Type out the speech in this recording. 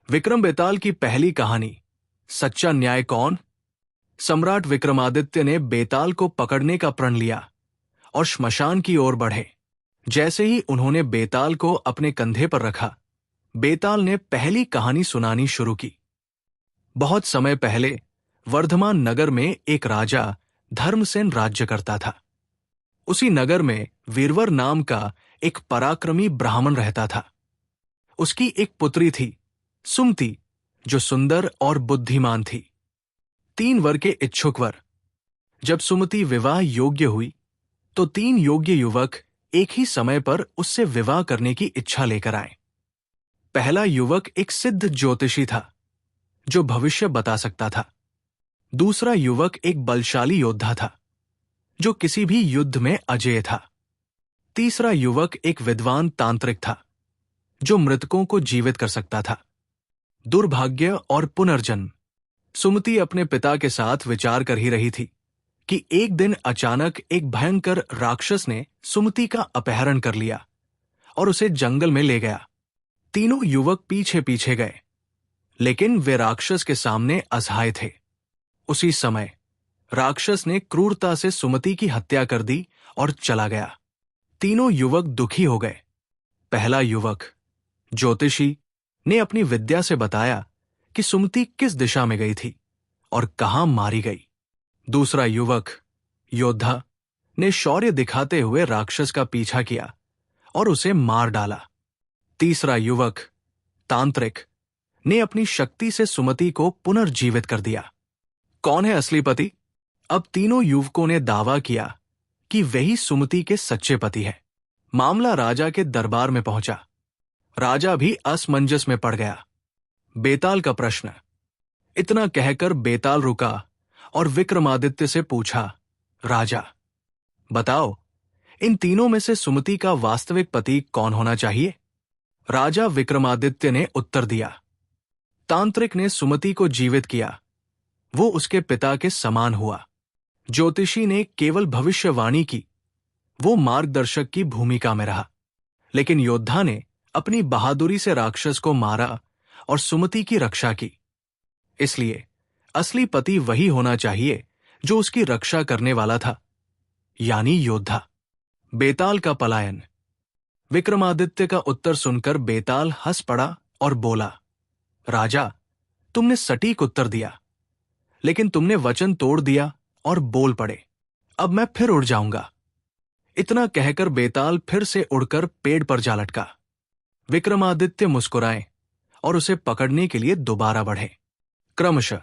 विक्रम बेताल की पहली कहानी, सच्चा न्याय कौन। सम्राट विक्रमादित्य ने बेताल को पकड़ने का प्रण लिया और श्मशान की ओर बढ़े। जैसे ही उन्होंने बेताल को अपने कंधे पर रखा, बेताल ने पहली कहानी सुनानी शुरू की। बहुत समय पहले वर्धमान नगर में एक राजा धर्मसेन राज्य करता था। उसी नगर में वीरवर नाम का एक पराक्रमी ब्राह्मण रहता था। उसकी एक पुत्री थी, सुमति, जो सुंदर और बुद्धिमान थी। 3 वर के इच्छुक वर। जब सुमति विवाह योग्य हुई तो 3 योग्य युवक एक ही समय पर उससे विवाह करने की इच्छा लेकर आए। पहला युवक एक सिद्ध ज्योतिषी था जो भविष्य बता सकता था। दूसरा युवक एक बलशाली योद्धा था जो किसी भी युद्ध में अजेय था। तीसरा युवक एक विद्वान तांत्रिक था जो मृतकों को जीवित कर सकता था। दुर्भाग्य और पुनर्जन्म। सुमति अपने पिता के साथ विचार कर ही रही थी कि एक दिन अचानक एक भयंकर राक्षस ने सुमति का अपहरण कर लिया और उसे जंगल में ले गया। तीनों युवक पीछे पीछे गए, लेकिन वे राक्षस के सामने असहाय थे। उसी समय राक्षस ने क्रूरता से सुमति की हत्या कर दी और चला गया। तीनों युवक दुखी हो गए। पहला युवक, ज्योतिषी, ने अपनी विद्या से बताया कि सुमति किस दिशा में गई थी और कहां मारी गई। दूसरा युवक, योद्धा, ने शौर्य दिखाते हुए राक्षस का पीछा किया और उसे मार डाला। तीसरा युवक, तांत्रिक, ने अपनी शक्ति से सुमति को पुनर्जीवित कर दिया। कौन है असली पति? अब तीनों युवकों ने दावा किया कि वही सुमति के सच्चे पति है। मामला राजा के दरबार में पहुंचा। राजा भी असमंजस में पड़ गया। बेताल का प्रश्न। इतना कहकर बेताल रुका और विक्रमादित्य से पूछा, राजा, बताओ, इन तीनों में से सुमति का वास्तविक पति कौन होना चाहिए? राजा विक्रमादित्य ने उत्तर दिया, तांत्रिक ने सुमति को जीवित किया, वो उसके पिता के समान हुआ। ज्योतिषी ने केवल भविष्यवाणी की, वो मार्गदर्शक की भूमिका में रहा। लेकिन योद्धा ने अपनी बहादुरी से राक्षस को मारा और सुमति की रक्षा की। इसलिए असली पति वही होना चाहिए जो उसकी रक्षा करने वाला था, यानी योद्धा। बेताल का पलायन। विक्रमादित्य का उत्तर सुनकर बेताल हंस पड़ा और बोला, राजा, तुमने सटीक उत्तर दिया, लेकिन तुमने वचन तोड़ दिया और बोल पड़े। अब मैं फिर उड़ जाऊंगा। इतना कहकर बेताल फिर से उड़कर पेड़ पर जा लटका। विक्रमादित्य मुस्कुराए और उसे पकड़ने के लिए दोबारा बढ़े। क्रमशः